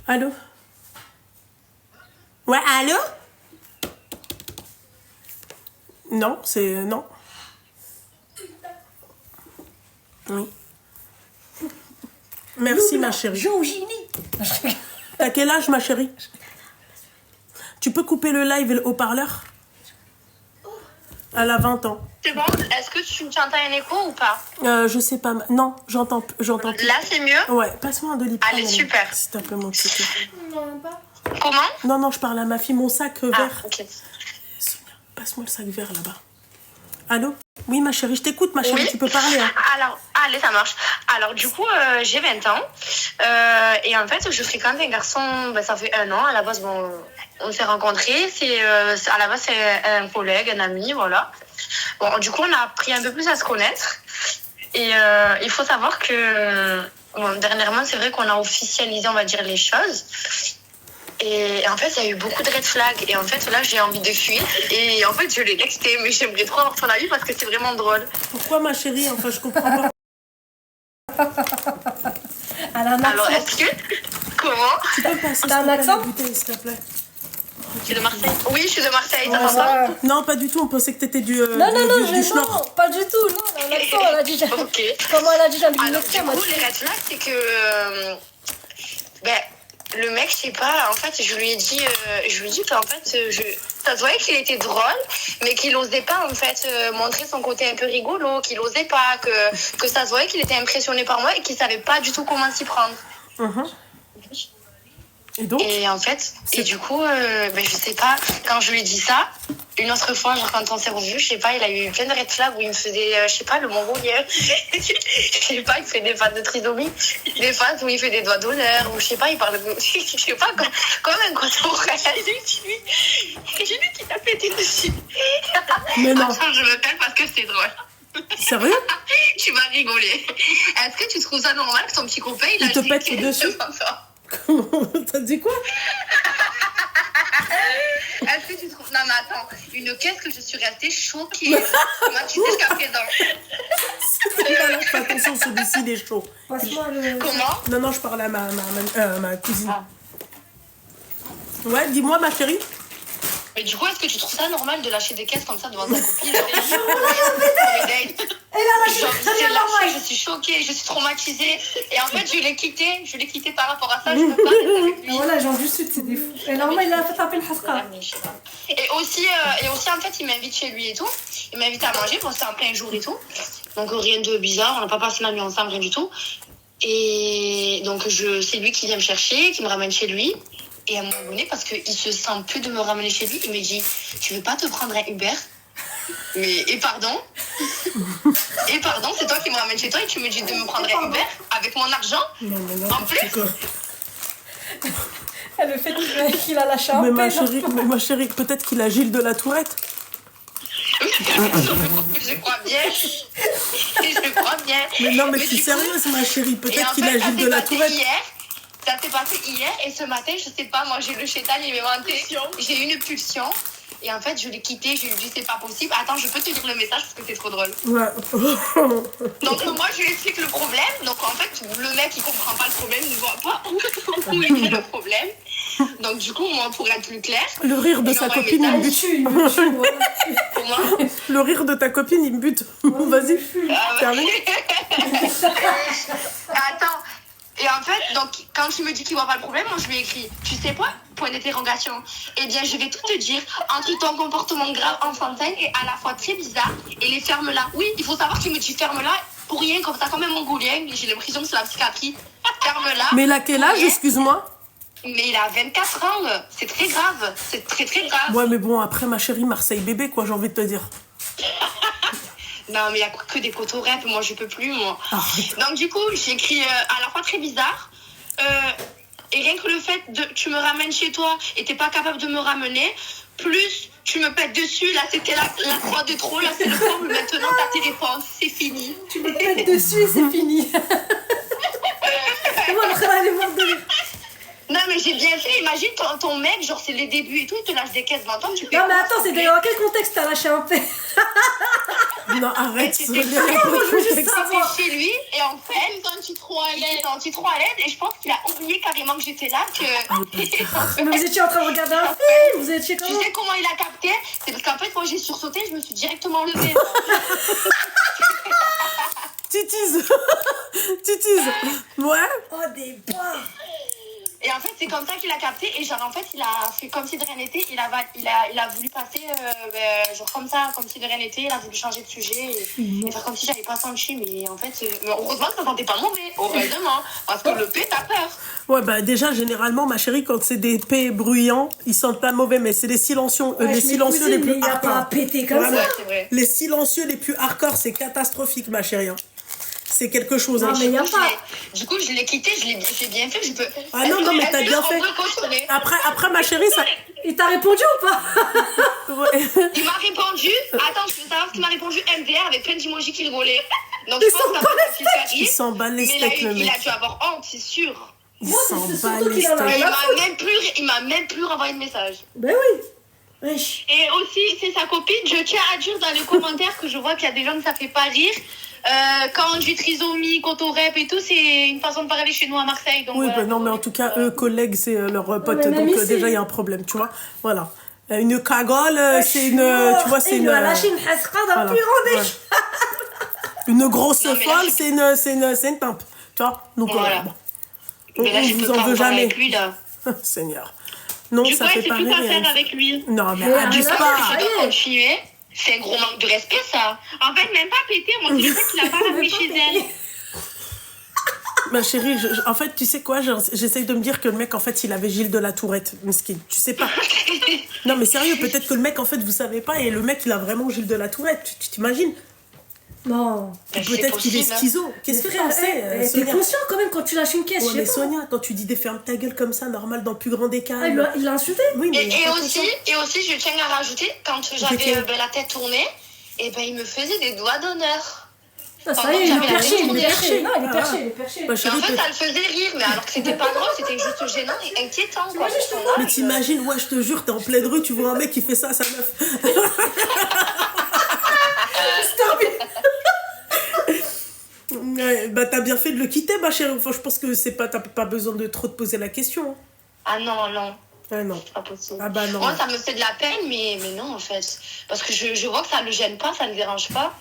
Allô? Ouais, allô? Non, c'est... Non. Oui. Merci, ma chérie. T'as quel âge, ma chérie? Tu peux couper le live et le haut-parleur? Elle a 20 ans. C'est bon? Est-ce que tu entends un écho ou pas? Je sais pas. Non, j'entends plus. Là, c'est mieux? Ouais, passe-moi un doliprane. Allez, super. S'il te plaît, mon petit. Comment? Non, je parle à ma fille. Mon sac vert. Ok. Sonia, passe-moi le sac vert là-bas. Allô? Oui, ma chérie, je t'écoute, ma chérie, Oui. tu peux parler. Hein. Alors, allez, ça marche. Alors, du coup, j'ai 20 ans. Et en fait, je fréquente un garçon, ça fait 1 an. À la base, bon, on s'est rencontrés. À la base, c'est un collègue, un ami, voilà. Bon, du coup, on a appris un peu plus à se connaître. Et il faut savoir que, dernièrement, c'est vrai qu'on a officialisé, on va dire, les choses. Et en fait, il y a eu beaucoup de red flags. Et en fait, là, j'ai envie de fuir. Et en fait, je l'ai texté. Mais j'aimerais trop avoir ton avis parce que c'est vraiment drôle. Pourquoi, ma chérie? Enfin, je comprends pas. Alors, est-ce que... Comment? Tu peux passer T'as un accent? la bouteille, s'il te plaît. Tu es de Marseille? Oui, je suis de Marseille. Ouais, T'entends pas? Non, pas du tout. On pensait que t'étais du Non, schnorr. pas du tout. Non, elle a un accent, elle a dit... Ok. Comment elle a dit, j'ai envie de Alors, m'exprimer, du coup, les red flags, c'est que... le mec, je sais pas, en fait, je lui ai dit qu'en fait, ça se voyait qu'il était drôle, mais qu'il osait pas, en fait, montrer son côté un peu rigolo, qu'il osait pas, que ça se voyait qu'il était impressionné par moi et qu'il savait pas du tout comment s'y prendre. Et donc? Et en fait, du coup, je sais pas, quand je lui ai dit ça, une autre fois, genre quand on s'est revus, je sais pas, il a eu plein de red flags où il me faisait, je sais pas, le mongolien. Je sais pas, il fait des phases de trisomie, des phases où il fait des doigts d'honneur, ou je sais pas, il parle de... Je sais pas, comme un contemporain. J'ai vu qu'il a pété dessus. Mais non. Attends, je me tais parce que c'est drôle. Sérieux? Tu vas rigoler. Est-ce que tu trouves ça normal que ton petit copain, Il te pète dessus? T'as dit quoi? Est-ce que tu trouves... Non mais attends, qu'est-ce que je suis restée choquée. Comment tu sais jusqu'à présent? Fais attention, celui-ci il est chaud. Passe-moi le... Comment? Non, je parle à ma cousine. Ouais, dis-moi, ma chérie. Mais du coup, est-ce que tu trouves ça normal de lâcher des caisses comme ça devant ta copine? Genre, je suis choquée, je suis traumatisée. Et en fait, je l'ai quitté par rapport à ça. Je peux pas rester avec lui. Voilà, genre du sud, c'est des fous. Et normalement, il a fait taper le hasqa. Et aussi, en fait, il m'invite chez lui et tout. Il m'invite à manger, bon, c'était en plein jour et tout. Donc, rien de bizarre, on n'a pas passé la nuit ensemble, rien du tout. Et donc, c'est lui qui vient me chercher, qui me ramène chez lui. Et à un moment donné, parce qu'il se sent plus de me ramener chez lui, il me dit, tu veux pas te prendre un Uber? Et pardon, c'est toi qui me ramène chez toi et tu me dis de me prendre un Uber avec mon argent? Non. En plus? Le fait qu'il a lâché un Mais peu. ma chérie, peut-être qu'il a Gilles de la Tourette. Je crois bien. Mais non, mais je suis sérieuse, ma chérie. Peut-être qu'il a Gilles de la Tourette. Ça s'est passé hier et ce matin, je sais pas, moi j'ai le chétan, il m'est monté. J'ai eu une pulsion. Et en fait, je l'ai quitté, je lui ai dit c'est pas possible. Attends, je peux te lire le message parce que c'est trop drôle. Ouais. Donc moi, je lui explique le problème. Donc en fait, le mec, il comprend pas le problème, il ne voit pas où il est le problème. Donc du coup, moi, pour être plus clair... Le rire de sa copine, il me bute. Comment? Le rire de ta copine, il me bute. Vas-y, termine. Attends. Et en fait, donc, quand il me dit qu'il voit pas le problème, moi je lui ai écrit, tu sais quoi? Point d'interrogation. Eh bien, je vais tout te dire, entre ton comportement grave enfantin et à la fois très bizarre, et les fermes-là. Oui, il faut savoir qu'il me dit ferme-là pour rien, comme ça, comme un mongolien. J'ai l'impression que c'est la psychiatrie. Ferme-là. Mais il a quel âge, excuse-moi? Mais il a 24 ans. C'est très grave. C'est très, très grave. Ouais, mais bon, après, ma chérie, Marseille bébé, quoi, j'ai envie de te dire. Non, mais il n'y a que des cotorèpes, moi je peux plus, moi. Arrête. Donc du coup, j'ai écrit à la fois très bizarre, et rien que le fait de tu me ramènes chez toi et t'es pas capable de me ramener, plus tu me pètes dessus, là c'était la fois de trop, là c'est le comble, maintenant t'as tes réponses, c'est fini. Tu me pètes dessus et c'est fini. Comment le frère, elle est morte de rire. Non mais j'ai bien fait, imagine ton mec, genre c'est les débuts et tout, il te lâche des caisses 20 ans, tu fais Non mais quoi, attends, c'est s'il te plaît? dans quel contexte t'as lâché un peu? Non, arrête. C'était Sonia, y a pas de contexte. C'était chez lui et en fait, il était trop à l'aide et je pense qu'il a oublié carrément que j'étais là. Mais vous étiez en train de regarder un film. Vous étiez Tu comment? sais comment il a capté? C'est parce qu'en fait, moi j'ai sursauté, je me suis directement levée. Tu teases. Tu teases. Ouais. Oh, des barres. Et en fait, c'est comme ça qu'il a capté. Et genre, en fait, il a fait comme si de rien n'était. Il a voulu passer, genre comme ça, comme si de rien n'était. Il a voulu changer de sujet et faire comme si j'avais pas senti. Mais en fait, heureusement que ça sentait pas mauvais. Heureusement. Parce que le P, t'as peur. Ouais, bah déjà, généralement, ma chérie, quand c'est des P bruyants, ils sentent pas mauvais, mais c'est les silencieux, les silencieux les plus Il a pas hardcore. pété comme Vraiment. ça. C'est vrai. Les silencieux les plus hardcore, c'est catastrophique, ma chérie. Hein. C'est quelque chose. Non, Hein. mais y a pas. Du coup, je l'ai quitté, j'ai bien fait. Je peux... Ah non, non, mais t'as bien fait. On peut consommer. Après, ma chérie, ça. Il t'a répondu ou pas? Ouais. Il m'a répondu. Attends, je veux savoir ce qu'il m'a répondu. MDR avec plein d'emojis qui rigolaient. Donc, je pense que ça fait Il s'en bat les steaks, le il mec. a dû avoir honte, c'est sûr. Il Moi, s'en c'est bat surtout les qu'il en a steaks. rien à Il m'a même plus renvoyé de message. Ben oui. Wesh. Et aussi, c'est sa copine. Je tiens à dire dans les commentaires que je vois qu'il y a des gens que ça fait pas rire. Quand on dit trisomie, cotorep et tout, c'est une façon de parler chez nous à Marseille. Donc Oui, voilà. bah non, mais en tout cas, eux, collègues, c'est leur pote. mais même Donc, ici. déjà, il y a un problème, tu vois. Voilà. Une cagole, c'est une. Tu vois, c'est Il une. lui a lâché une hasra dans Voilà. le plus grand Ouais. Une grosse Non, mais là, folle, c'est une timpe. Tu vois. Donc, Voilà. bon. Mais là, On je vous peux en pas veut en parler jamais. avec lui, là. Seigneur. Non, Du coup, ça elle fait sait pas plus quoi rire. faire avec lui. Non, mais Mais abuse arrête, pas. ça y Je est. dois continuer. C'est un gros manque de respect, ça. En fait, même pas péter. Mon téléphone, il a pas ramené chez elle. Ma chérie, en fait, tu sais quoi, j'essaye de me dire que le mec, en fait, il avait Gilles de la Tourette, mesquin. Tu sais pas. Non, mais sérieux, peut-être que le mec, en fait, vous savez pas, et le mec, il a vraiment Gilles de la Tourette. Tu t'imagines? Non. Mais c'est Peut-être qu'il est possible, hein. schizo. Qu'est-ce que Frère, t'en sais, t'es Sonia? conscient quand même quand tu lâches une caisse, Ouais, je mais sais pas. Sonia, quand tu dis ferme ta gueule comme ça, normal, dans le plus grand des cas. Ah, il l'a insulté. Oui, mais Et aussi, je tiens à rajouter, quand j'avais Lequel la tête tournée, et ben, il me faisait des doigts d'honneur. Ah, ça y est, il est perché, il est perché. perché. Non, il est Ah, perché, ah. il est perché. Ma Et en chérie, fait, ça le faisait rire, mais alors que c'était pas drôle, c'était juste gênant et inquiétant, quoi. mais t'imagines, ouais, je te jure, t'es en pleine rue, tu vois un mec qui fait ça à sa meuf. Stop. Ouais, bah, t'as bien fait de le quitter, ma chérie. Enfin, je pense que t'as pas besoin de trop te poser la question. Hein. Ah non, non. Ah non. C'est pas possible. Ah bah non. Moi, ça me fait de la peine, mais non, en fait. Parce que je vois que ça le gêne pas, ça ne dérange pas.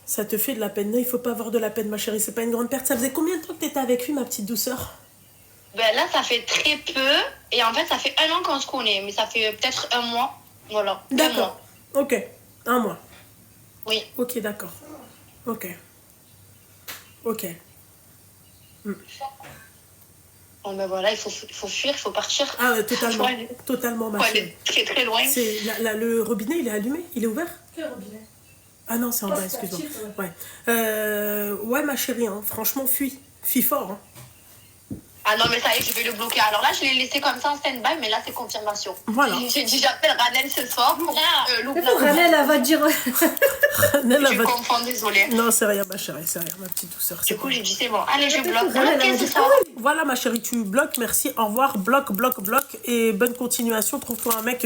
Ça te fait de la peine. Non, il faut pas avoir de la peine, ma chérie. C'est pas une grande perte. Ça faisait combien de temps que t'étais avec lui, ma petite douceur? Ben là, ça fait très peu. Et en fait, ça fait 1 an qu'on se connaît. Mais ça fait peut-être 1 mois. Voilà. 2 D'accord. mois. Ok. 1 mois. Oui. Ok, d'accord. Ok. Ok. Bon, ben voilà, il faut fuir, il faut partir. Ah, ouais, totalement. Faut aller- Totalement, ma faut chérie. aller très très loin. C'est, le robinet, il est allumé? Il est ouvert? Quel robinet? Ah non, c'est en Ah, bas, c'est excuse-moi. actif, Ouais. Ouais, ma chérie, hein, franchement, fuis. Fuis fort. Hein. Ah non, mais ça y est, je vais le bloquer. Alors là, je l'ai laissé comme ça en stand-by, mais là, c'est confirmation. Voilà. J'ai dit, j'appelle Ranel ce soir. Mais faut Ranel, elle va te dire. Nella Je va- confonds, désolée. Non, c'est rien, ma chérie, c'est rien, ma petite douceur. c'est Du coup, pas- j'ai dit, c'est bon. Allez, je bloque. Ranel, elle va Bloquez ce dire, soir. Voilà, ma chérie, tu bloques, merci, au revoir, bloque, bloque, bloque, et bonne continuation. Trouve-toi un mec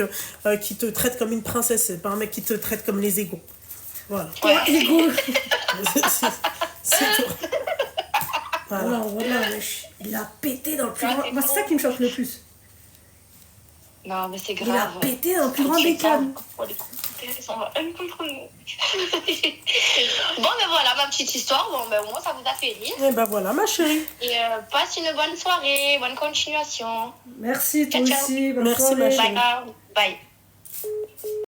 qui te traite comme une princesse, c'est pas un mec qui te traite comme les égaux. Voilà. Ouais, égo. C'est tout. Voilà. Voilà, wesh. Il a pété dans le plus grand. Moi, c'est ça qui me choque le plus. Non, mais c'est grave. Il a pété dans le plus grand des calmes. Oh, les commentaires, ils sont un contre nous. Bon, ben voilà, ma petite histoire. Bon, ben au moins, ça vous a fait rire. Et ben voilà, ma chérie. Et passe une bonne soirée, bonne continuation. Merci, toi Ciao, ciao. aussi. Bonne Merci, soirée. ma chérie. Bye. Bye.